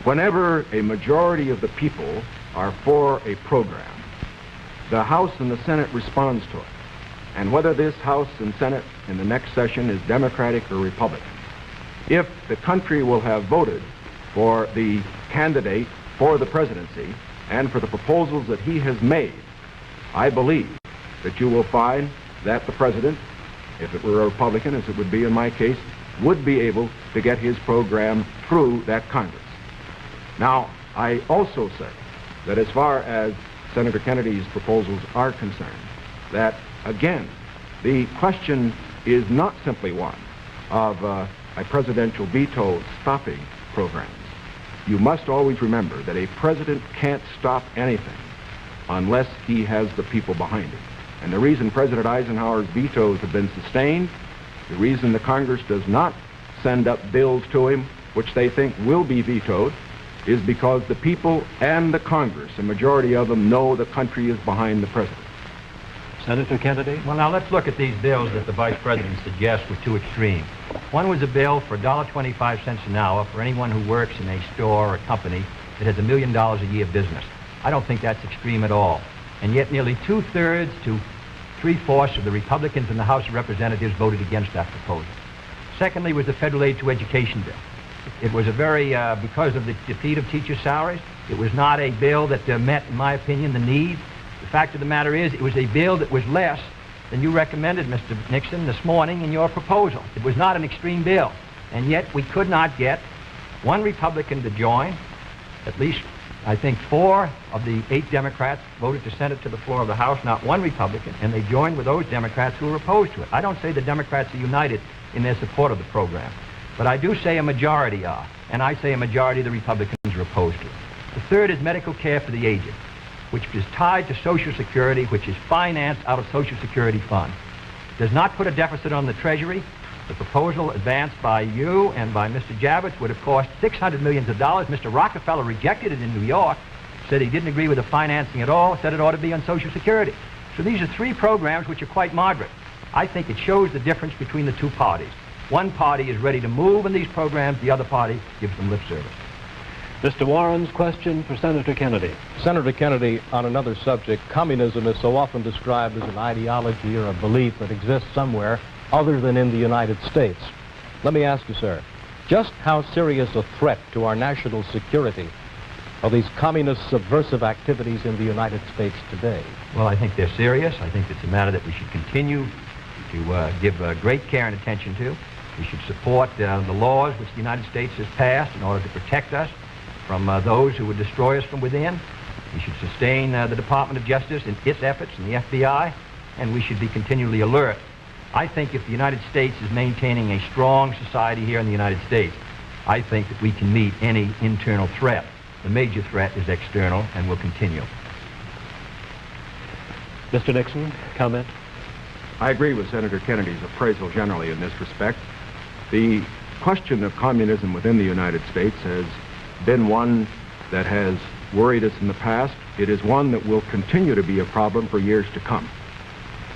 Whenever a majority of the people are for a program, the House and the Senate responds to it. And whether this House and Senate in the next session is Democratic or Republican, if the country will have voted for the candidate for the presidency and for the proposals that he has made, I believe that you will find that the president, if it were a Republican, as it would be in my case, would be able to get his program through that Congress. Now, I also say that as far as Senator Kennedy's proposals are concerned, that, again, the question is not simply one of a presidential veto stopping programs. You must always remember that a president can't stop anything unless he has the people behind him. And the reason President Eisenhower's vetoes have been sustained, the reason the Congress does not send up bills to him which they think will be vetoed, is because the people and the Congress, a majority of them, know the country is behind the president. Senator Kennedy? Well, now let's look at these bills that the Vice President suggests were too extreme. One was a bill for $1.25 an hour for anyone who works in a store or company that has $1 million a year business. I don't think that's extreme at all. And yet nearly 2/3 to 3/4 of the Republicans in the House of Representatives voted against that proposal. Secondly was the federal aid to education bill. It was a very, because of the defeat of teacher salaries, it was not a bill that met, in my opinion, the need. The fact of the matter is, it was a bill that was less than you recommended, Mr. Nixon, this morning in your proposal. It was not an extreme bill. And yet we could not get one Republican to join. At least, I think, 4 of the 8 Democrats voted to send it to the floor of the House, not one Republican, and they joined with those Democrats who were opposed to it. I don't say the Democrats are united in their support of the program, but I do say a majority are, and I say a majority of the Republicans are opposed to it. The third is medical care for the aged, which is tied to Social Security, which is financed out of Social Security funds. Does not put a deficit on the Treasury. The proposal advanced by you and by Mr. Javits would have cost $600 million. Mr. Rockefeller rejected it in New York, said he didn't agree with the financing at all, said it ought to be on Social Security. So these are 3 programs which are quite moderate. I think it shows the difference between the 2 parties. One party is ready to move in these programs, the other party gives them lip service. Mr. Warren's question for Senator Kennedy. Senator Kennedy, on another subject, communism is so often described as an ideology or a belief that exists somewhere other than in the United States. Let me ask you, sir, just how serious a threat to our national security are these communist subversive activities in the United States today? Well, I think they're serious. I think it's a matter that we should continue to give great care and attention to. We should support the laws which the United States has passed in order to protect us from those who would destroy us from within. We should sustain the Department of Justice in its efforts and the FBI, and we should be continually alert. I think if the United States is maintaining a strong society here in the United States, I think that we can meet any internal threat. The major threat is external and will continue. Mr. Nixon, comment? I agree with Senator Kennedy's appraisal generally in this respect. The question of communism within the United States has been one that has worried us in the past. It is one that will continue to be a problem for years to come.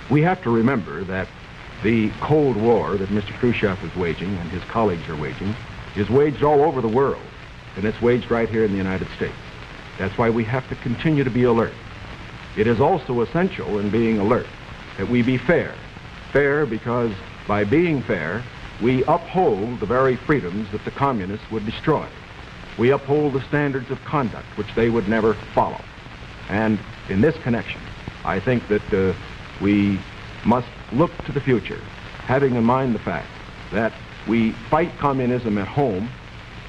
We have to remember that the Cold War that Mr. Khrushchev is waging and his colleagues are waging is waged all over the world, and it's waged right here in the United States. That's why we have to continue to be alert. It is also essential in being alert that we be fair. Fair because by being fair, we uphold the very freedoms that the communists would destroy. We uphold the standards of conduct which they would never follow. And in this connection, I think that we must look to the future, having in mind the fact that we fight communism at home,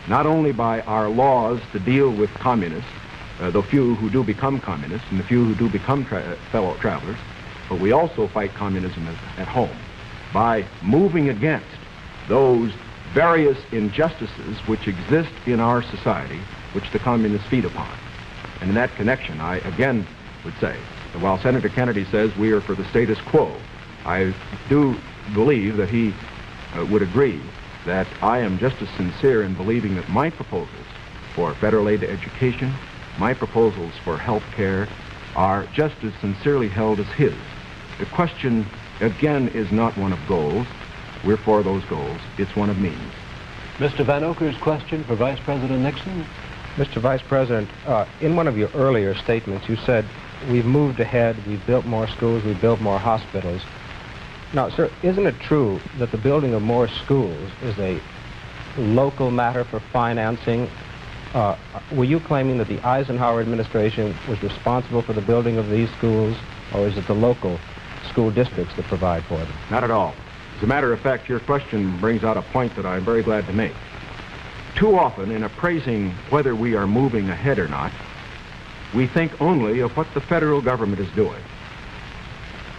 not only by our laws to deal with communists, the few who do become communists and the few who do become fellow travelers, but we also fight communism at home by moving against those various injustices which exist in our society, which the communists feed upon. And in that connection, I again would say that while Senator Kennedy says we are for the status quo, I do believe that he would agree that I am just as sincere in believing that my proposals for federal aid to education, my proposals for health care, are just as sincerely held as his. The question, again, is not one of goals. We're for those goals. It's one of means. Mr. Van Oker's question for Vice President Nixon. Mr. Vice President, in one of your earlier statements, you said, we've moved ahead, we've built more schools, we've built more hospitals. Now, sir, isn't it true that the building of more schools is a local matter for financing? Were you claiming that the Eisenhower administration was responsible for the building of these schools, or is it the local school districts that provide for them? Not at all. As a matter of fact, your question brings out a point that I'm very glad to make. Too often, in appraising whether we are moving ahead or not, we think only of what the federal government is doing.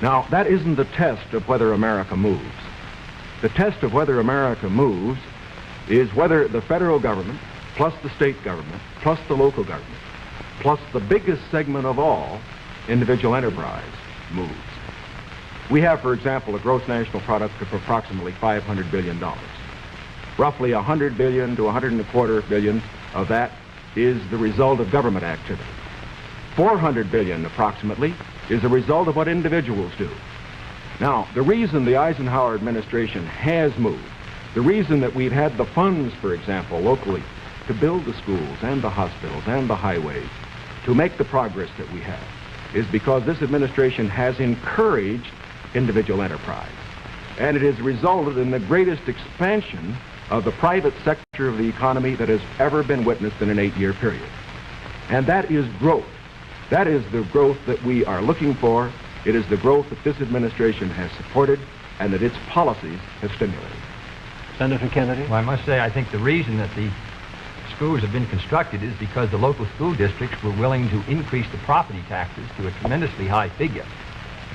Now, that isn't the test of whether America moves. The test of whether America moves is whether the federal government, plus the state government, plus the local government, plus the biggest segment of all, individual enterprise, moves. We have, for example, a gross national product of approximately $500 billion. Roughly $100 billion to $125 billion of that is the result of government activity. $400 billion, approximately, is a result of what individuals do. Now, the reason the Eisenhower administration has moved, the reason that we've had the funds, for example, locally, to build the schools and the hospitals and the highways, to make the progress that we have is because this administration has encouraged individual enterprise. And it has resulted in the greatest expansion of the private sector of the economy that has ever been witnessed in an 8-year period. And that is growth. That is the growth that we are looking for. It is the growth that this administration has supported and that its policies have stimulated. Senator Kennedy? Well, I must say, I think the reason that the schools have been constructed is because the local school districts were willing to increase the property taxes to a tremendously high figure.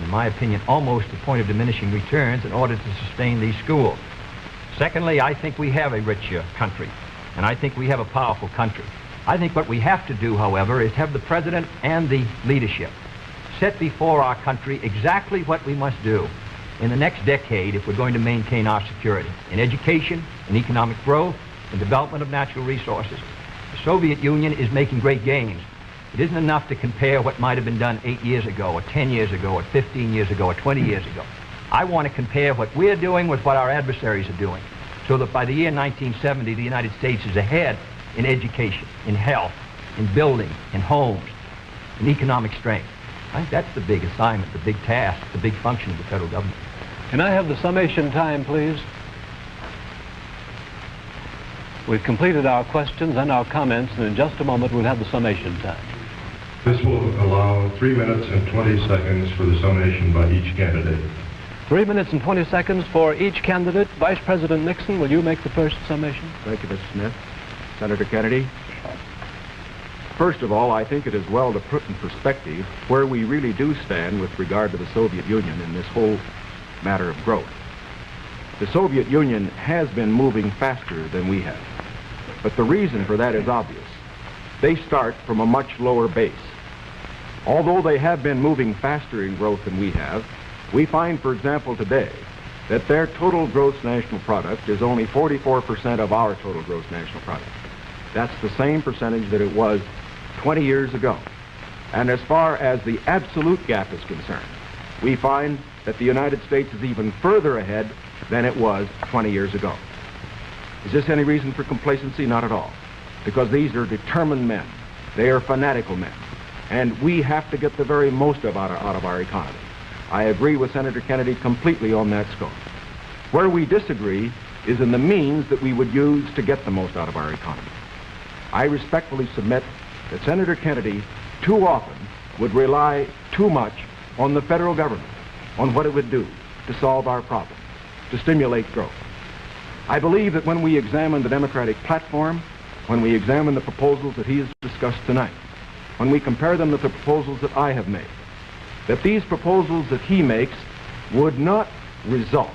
In my opinion, almost to the point of diminishing returns in order to sustain these schools. Secondly, I think we have a rich country, and I think we have a powerful country. I think what we have to do, however, is have the president and the leadership set before our country exactly what we must do in the next decade if we're going to maintain our security in education, in economic growth, in development of natural resources. The Soviet Union is making great gains. It isn't enough to compare what might have been done 8 years ago, or 10 years ago, or 15 years ago, or 20 years ago. I want to compare what we're doing with what our adversaries are doing, so that by the year 1970, the United States is ahead in education, in health, in building, in homes, in economic strength. I think that's the big assignment, the big task, the big function of the federal government. Can I have the summation time, please? We've completed our questions and our comments, and in just a moment we'll have the summation time. This will allow 3 minutes and 20 seconds for the summation by each candidate. 3 minutes and 20 seconds for each candidate. Vice President Nixon, will you make the first summation? Thank you, Mr. Smith. Senator Kennedy, first of all, I think it is well to put in perspective where we really do stand with regard to the Soviet Union in this whole matter of growth. The Soviet Union has been moving faster than we have, but the reason for that is obvious. They start from a much lower base. Although they have been moving faster in growth than we have, we find, for example, today, that their total gross national product is only 44% of our total gross national product. That's the same percentage that it was 20 years ago. And as far as the absolute gap is concerned, we find that the United States is even further ahead than it was 20 years ago. Is this any reason for complacency? Not at all. Because these are determined men. They are fanatical men. And we have to get the very most out of our economy. I agree with Senator Kennedy completely on that score. Where we disagree is in the means that we would use to get the most out of our economy. I respectfully submit that Senator Kennedy too often would rely too much on the federal government, on what it would do to solve our problems, to stimulate growth. I believe that when we examine the Democratic platform, when we examine the proposals that he has discussed tonight, when we compare them with the proposals that I have made, that these proposals that he makes would not result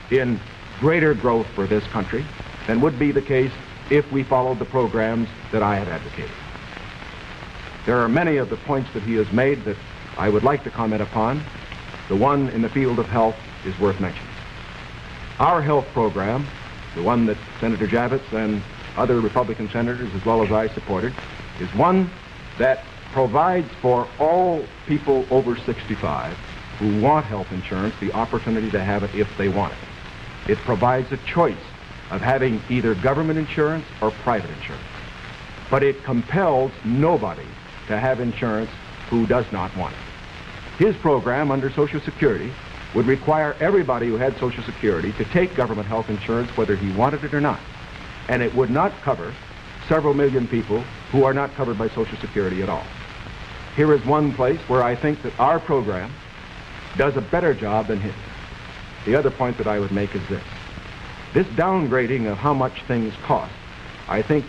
in greater growth for this country than would be the case if we followed the programs that I have advocated. There are many of the points that he has made that I would like to comment upon. The one in the field of health is worth mentioning. Our health program, the one that Senator Javits and other Republican senators as well as I supported, is one that provides for all people over 65 who want health insurance the opportunity to have it if they want it. It provides a choice of having either government insurance or private insurance. But it compels nobody to have insurance who does not want it. His program under Social Security would require everybody who had Social Security to take government health insurance whether he wanted it or not. And it would not cover several million people who are not covered by Social Security at all. Here is one place where I think that our program does a better job than his. The other point that I would make is this. This downgrading of how much things cost, I think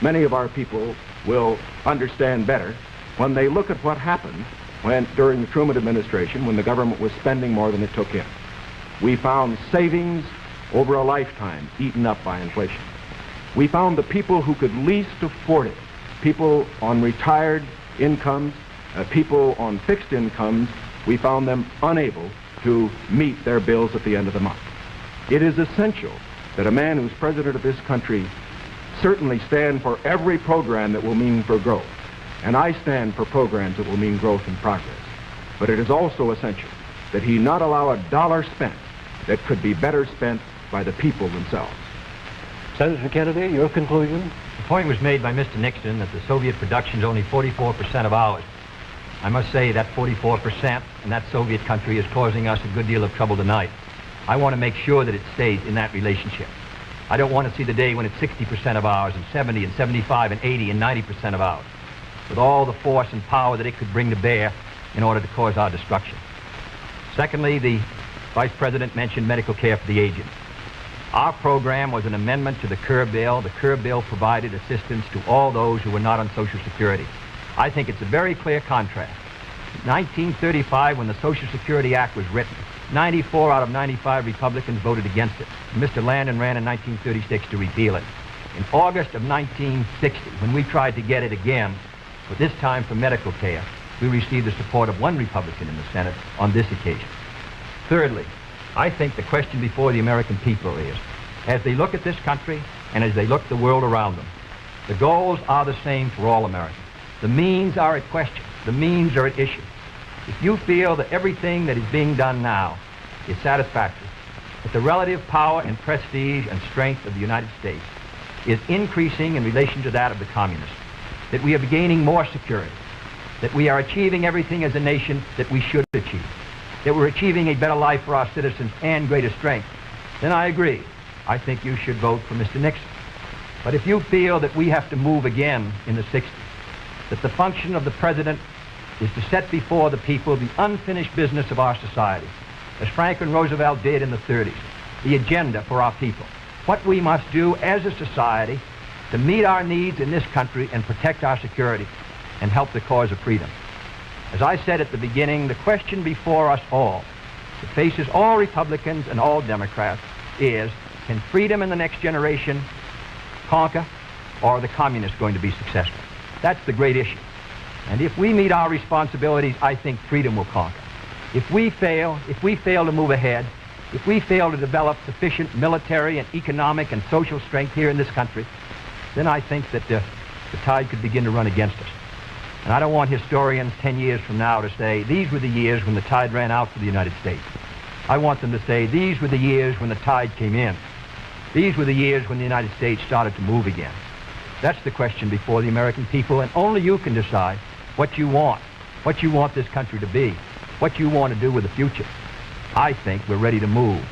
many of our people will understand better when they look at what happened during the Truman administration when the government was spending more than it took in. We found savings over a lifetime eaten up by inflation. We found the people who could least afford it, people on retired incomes, people on fixed incomes, we found them unable to meet their bills at the end of the month. It is essential that a man who's president of this country certainly stand for every program that will mean for growth. And I stand for programs that will mean growth and progress. But it is also essential that he not allow a dollar spent that could be better spent by the people themselves. Senator Kennedy, your conclusion? The point was made by Mr. Nixon that the Soviet production is only 44% of ours. I must say that 44% in that Soviet country is causing us a good deal of trouble tonight. I want to make sure that it stays in that relationship. I don't want to see the day when it's 60% of ours and 70 and 75 and 80 and 90% of ours, with all the force and power that it could bring to bear in order to cause our destruction. Secondly, the Vice President mentioned medical care for the aged. Our program was an amendment to the Kerr Bill. The Kerr Bill provided assistance to all those who were not on Social Security. I think it's a very clear contrast. In 1935, when the Social Security Act was written, 94 out of 95 Republicans voted against it. Mr. Landon ran in 1936 to repeal it. In August of 1960, when we tried to get it again, but this time for medical care, we received the support of one Republican in the Senate on this occasion. Thirdly, I think the question before the American people is, as they look at this country and as they look the world around them, the goals are the same for all Americans. The means are at question. The means are at issue. If you feel that everything that is being done now is satisfactory, that the relative power and prestige and strength of the United States is increasing in relation to that of the communists, that we are gaining more security, that we are achieving everything as a nation that we should achieve, that we're achieving a better life for our citizens and greater strength, then I agree. I think you should vote for Mr. Nixon. But if you feel that we have to move again in the 60s, that the function of the president is to set before the people the unfinished business of our society, as Franklin Roosevelt did in the 30s, the agenda for our people, what we must do as a society to meet our needs in this country and protect our security and help the cause of freedom. As I said at the beginning, the question before us all, that faces all Republicans and all Democrats, is, can freedom in the next generation conquer, or are the communists going to be successful? That's the great issue. And if we meet our responsibilities, I think freedom will conquer. If we fail to move ahead, if we fail to develop sufficient military and economic and social strength here in this country, then I think that the tide could begin to run against us. And I don't want historians 10 years from now to say, these were the years when the tide ran out for the United States. I want them to say, these were the years when the tide came in. These were the years when the United States started to move again. That's the question before the American people, and only you can decide what you want this country to be, what you want to do with the future. I think we're ready to move,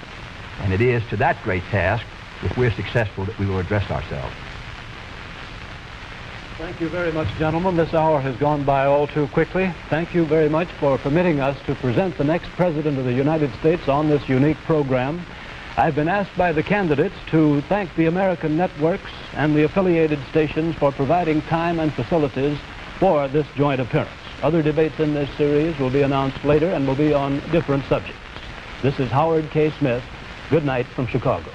and it is to that great task, if we're successful, that we will address ourselves. Thank you very much, gentlemen. This hour has gone by all too quickly. Thank you very much for permitting us to present the next President of the United States on this unique program. I've been asked by the candidates to thank the American networks and the affiliated stations for providing time and facilities for this joint appearance. Other debates in this series will be announced later and will be on different subjects. This is Howard K. Smith. Good night from Chicago.